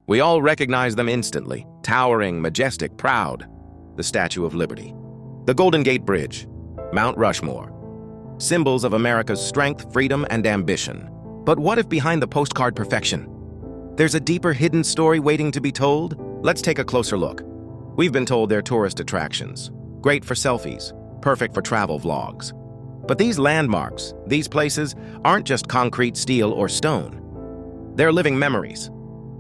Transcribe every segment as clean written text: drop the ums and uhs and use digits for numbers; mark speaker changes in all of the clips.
Speaker 1: We all recognize them instantly, towering, majestic, proud. The Statue of Liberty, the Golden Gate Bridge, Mount Rushmore. Symbols of America's strength, freedom, and ambition. But what if behind the postcard perfection, there's a deeper hidden story waiting to be told? Let's take a closer look. We've been told they're tourist attractions, great for selfies, perfect for travel vlogs. But these landmarks, these places, aren't just concrete, steel, or stone. They're living memories.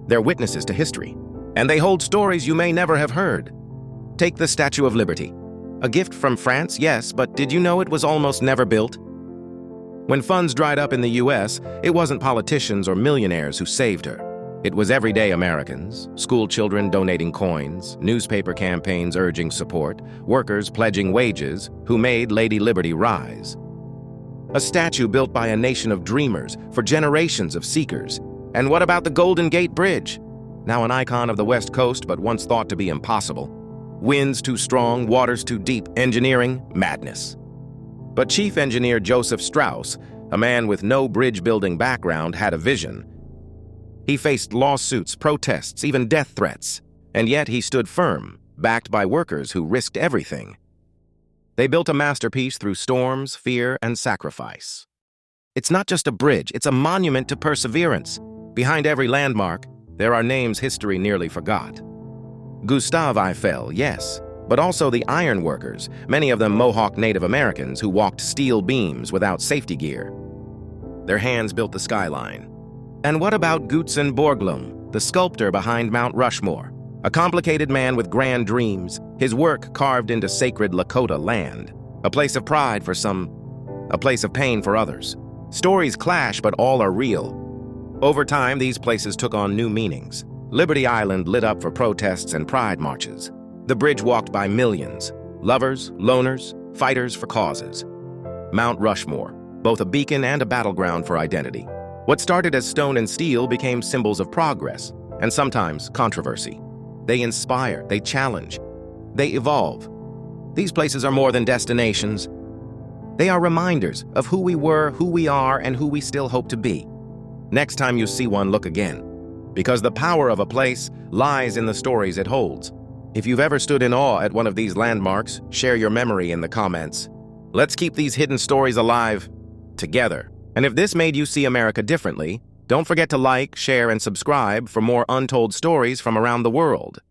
Speaker 1: They're witnesses to history. And they hold stories you may never have heard. Take the Statue of Liberty. A gift from France, yes, but did you know it was almost never built? When funds dried up in the US, it wasn't politicians or millionaires who saved her. It was everyday Americans, school children donating coins, newspaper campaigns urging support, workers pledging wages, who made Lady Liberty rise. A statue built by a nation of dreamers for generations of seekers. And what about the Golden Gate Bridge? Now an icon of the West Coast, but once thought to be impossible. Winds too strong, waters too deep, engineering, madness. But Chief Engineer Joseph Strauss, a man with no bridge-building background, had a vision. He faced lawsuits, protests, even death threats, and yet he stood firm, backed by workers who risked everything. They built a masterpiece through storms, fear, and sacrifice. It's not just a bridge, it's a monument to perseverance. Behind every landmark, there are names history nearly forgot. Gustave Eiffel, yes, but also the iron workers, many of them Mohawk Native Americans who walked steel beams without safety gear. Their hands built the skyline. And what about Gutzon Borglum, the sculptor behind Mount Rushmore? A complicated man with grand dreams, his work carved into sacred Lakota land. A place of pride for some, a place of pain for others. Stories clash, but all are real. Over time, these places took on new meanings. Liberty Island lit up for protests and pride marches. The bridge walked by millions. Lovers, loners, fighters for causes. Mount Rushmore, both a beacon and a battleground for identity. What started as stone and steel became symbols of progress, and sometimes controversy. They inspire, they challenge, they evolve. These places are more than destinations. They are reminders of who we were, who we are, and who we still hope to be. Next time you see one, look again. Because the power of a place lies in the stories it holds. If you've ever stood in awe at one of these landmarks, share your memory in the comments. Let's keep these hidden stories alive together. And if this made you see America differently, don't forget to like, share, and subscribe for more untold stories from around the world.